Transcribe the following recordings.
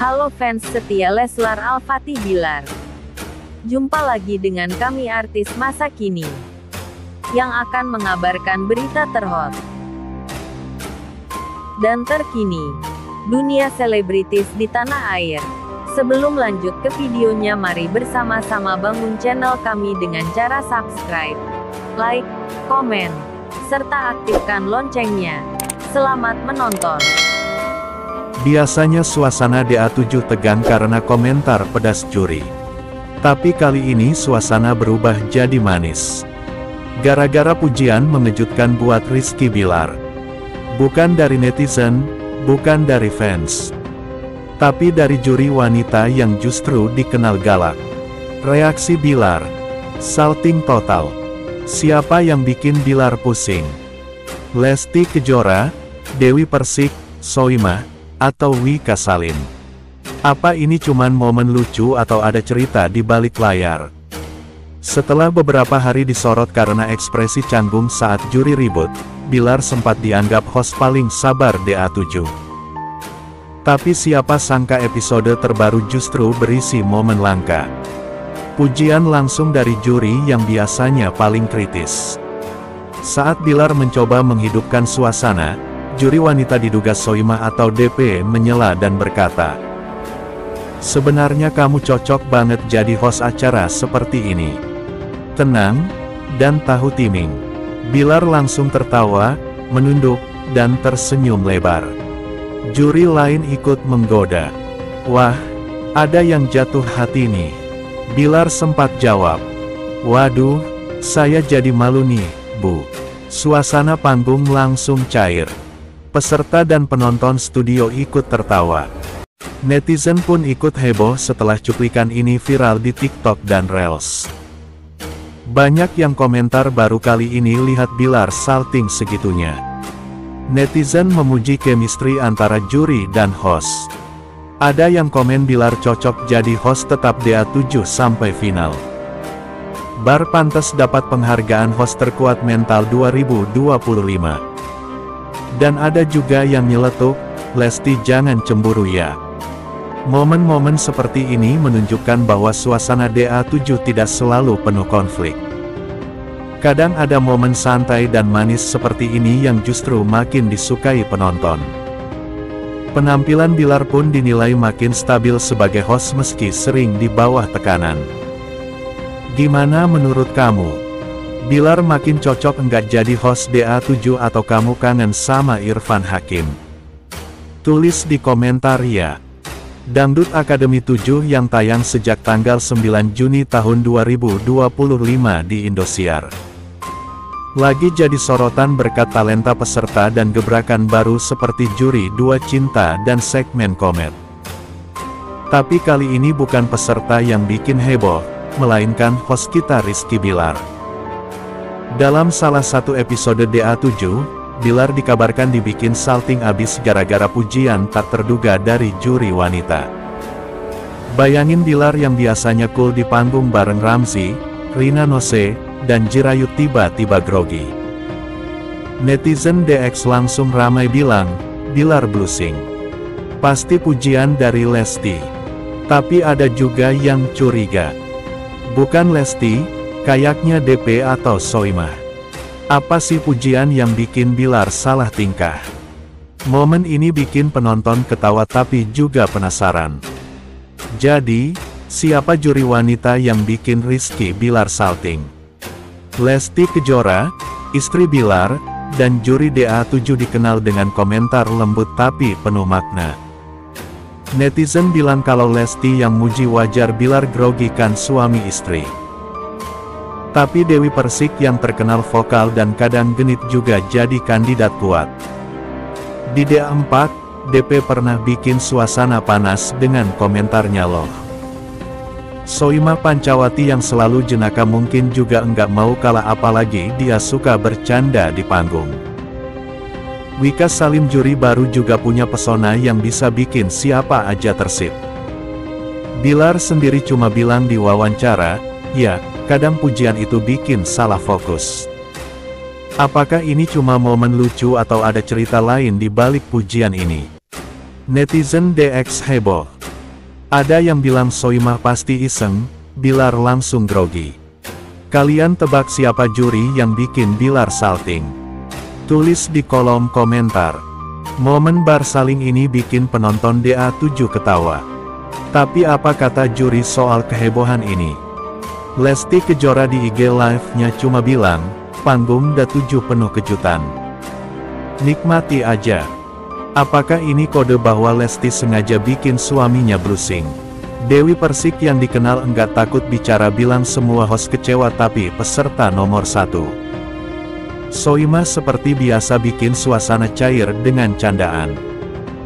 Halo fans setia Leslar Al-Fatih Bilar. Jumpa lagi dengan kami artis masa kini yang akan mengabarkan berita terhot dan terkini dunia selebritis di tanah air. Sebelum lanjut ke videonya, mari bersama-sama bangun channel kami dengan cara subscribe, like, komen, serta aktifkan loncengnya. Selamat menonton. Biasanya suasana DA7 tegang karena komentar pedas juri. Tapi kali ini suasana berubah jadi manis. Gara-gara pujian mengejutkan buat Rizky Bilar. Bukan dari netizen, bukan dari fans, tapi dari juri wanita yang justru dikenal galak. Reaksi Bilar, salting total. Siapa yang bikin Bilar pusing? Lesti Kejora, Dewi Persik, Soimah, atau Wika Salim? Apa ini cuman momen lucu atau ada cerita di balik layar? Setelah beberapa hari disorot karena ekspresi canggung saat juri ribut, Bilar sempat dianggap host paling sabar DA7. Tapi siapa sangka episode terbaru justru berisi momen langka. Pujian langsung dari juri yang biasanya paling kritis. Saat Bilar mencoba menghidupkan suasana, juri wanita diduga Soimah atau DP menyela dan berkata, "Sebenarnya kamu cocok banget jadi host acara seperti ini. Tenang, dan tahu timing." Bilar langsung tertawa, menunduk, dan tersenyum lebar. Juri lain ikut menggoda. "Wah, ada yang jatuh hati nih." Bilar sempat jawab, "Waduh, saya jadi malu nih, Bu." Suasana panggung langsung cair. Peserta dan penonton studio ikut tertawa. Netizen pun ikut heboh setelah cuplikan ini viral di TikTok dan Reels. Banyak yang komentar baru kali ini lihat Bilar salting segitunya. Netizen memuji chemistry antara juri dan host. Ada yang komen Bilar cocok jadi host tetap DA7 sampai final. Bar pantas dapat penghargaan host terkuat mental 2025. Dan ada juga yang nyeletuk, "Lesti jangan cemburu ya." Momen-momen seperti ini menunjukkan bahwa suasana DA7 tidak selalu penuh konflik. Kadang ada momen santai dan manis seperti ini yang justru makin disukai penonton. Penampilan Bilar pun dinilai makin stabil sebagai host meski sering di bawah tekanan. Gimana menurut kamu? Bilar makin cocok enggak jadi host DA7 atau kamu kangen sama Irfan Hakim? Tulis di komentar ya. Dangdut Akademi 7 yang tayang sejak tanggal 9 Juni tahun 2025 di Indosiar. Lagi jadi sorotan berkat talenta peserta dan gebrakan baru seperti juri Dua Cinta dan segmen komet. Tapi kali ini bukan peserta yang bikin heboh, melainkan host kita Rizky Bilar. Dalam salah satu episode DA7, Bilar dikabarkan dibikin salting abis gara-gara pujian tak terduga dari juri wanita. Bayangin Bilar yang biasanya cool di panggung bareng Ramzy, Rina Nose, dan Jirayut tiba-tiba grogi. Netizen DX langsung ramai bilang, Bilar blushing. Pasti pujian dari Lesti. Tapi ada juga yang curiga. Bukan Lesti, kayaknya DP atau Soimah. Apa sih pujian yang bikin Bilar salah tingkah? Momen ini bikin penonton ketawa tapi juga penasaran. Jadi, siapa juri wanita yang bikin Rizky Bilar salting? Lesti Kejora, istri Bilar, dan juri DA7 dikenal dengan komentar lembut tapi penuh makna. Netizen bilang kalau Lesti yang muji wajar Bilar grogi kan suami istri. Tapi Dewi Persik yang terkenal vokal dan kadang genit juga jadi kandidat kuat. Di DA4, DP pernah bikin suasana panas dengan komentarnya loh. Soimah Pancawati yang selalu jenaka mungkin juga enggak mau kalah apalagi dia suka bercanda di panggung. Wika Salim juri baru juga punya pesona yang bisa bikin siapa aja tersip. Bilar sendiri cuma bilang di wawancara, ya, kadang pujian itu bikin salah fokus. Apakah ini cuma momen lucu atau ada cerita lain di balik pujian ini? Netizen DX heboh. Ada yang bilang Soimah pasti iseng, Bilar langsung grogi. Kalian tebak siapa juri yang bikin Bilar salting? Tulis di kolom komentar. Momen bar saling ini bikin penonton DA7 ketawa. Tapi apa kata juri soal kehebohan ini? Lesti Kejora di IG live-nya cuma bilang, panggung DA7 penuh kejutan. Nikmati aja. Apakah ini kode bahwa Lesti sengaja bikin suaminya brusing? Dewi Persik yang dikenal enggak takut bicara bilang semua host kecewa tapi peserta nomor 1. Soimah seperti biasa bikin suasana cair dengan candaan.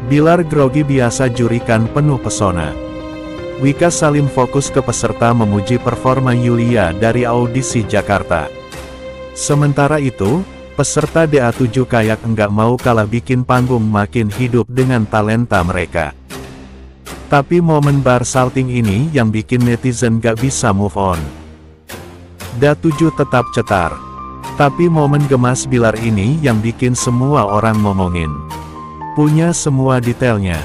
Bilar grogi biasa jurikan penuh pesona. Wika Salim fokus ke peserta memuji performa Yulia dari audisi Jakarta. Sementara itu, peserta DA7 kayak enggak mau kalah bikin panggung makin hidup dengan talenta mereka. Tapi momen bar salting ini yang bikin netizen gak bisa move on. DA7 tetap cetar. Tapi momen gemas Bilar ini yang bikin semua orang ngomongin. Punya semua detailnya.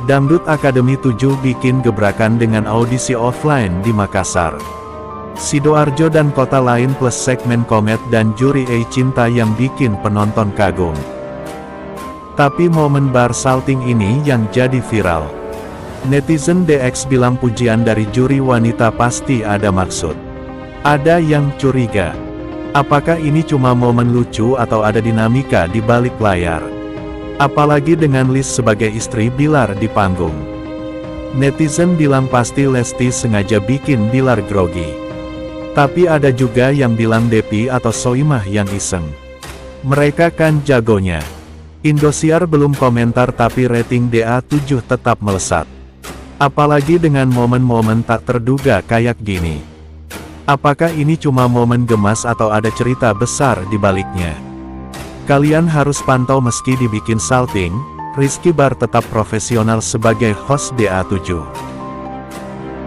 Dangdut Akademi 7 bikin gebrakan dengan audisi offline di Makassar. Sidoarjo dan kota lain plus segmen komet dan juri cinta yang bikin penonton kagum. Tapi momen bar salting ini yang jadi viral. Netizen DX bilang pujian dari juri wanita pasti ada maksud. Ada yang curiga. Apakah ini cuma momen lucu atau ada dinamika di balik layar? Apalagi dengan Liz sebagai istri Bilar di panggung. Netizen bilang pasti Lesti sengaja bikin Bilar grogi. Tapi ada juga yang bilang Depi atau Soimah yang iseng. Mereka kan jagonya. Indosiar belum komentar tapi rating DA7 tetap melesat. Apalagi dengan momen-momen tak terduga kayak gini. Apakah ini cuma momen gemas atau ada cerita besar di baliknya? Kalian harus pantau meski dibikin salting, Rizky Bilar tetap profesional sebagai host DA7.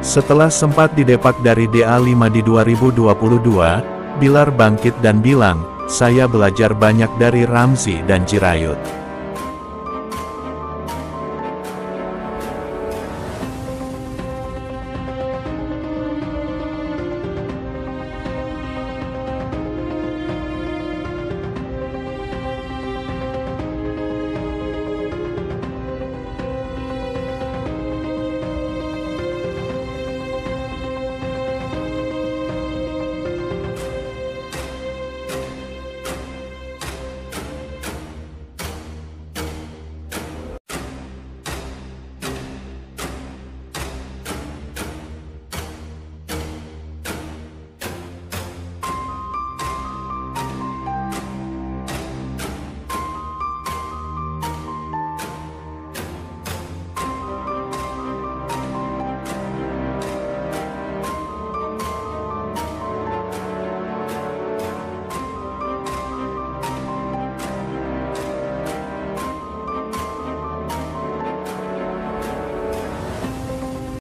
Setelah sempat didepak dari DA5 di 2022, Bilar bangkit dan bilang, saya belajar banyak dari Ramzy dan Jirayut.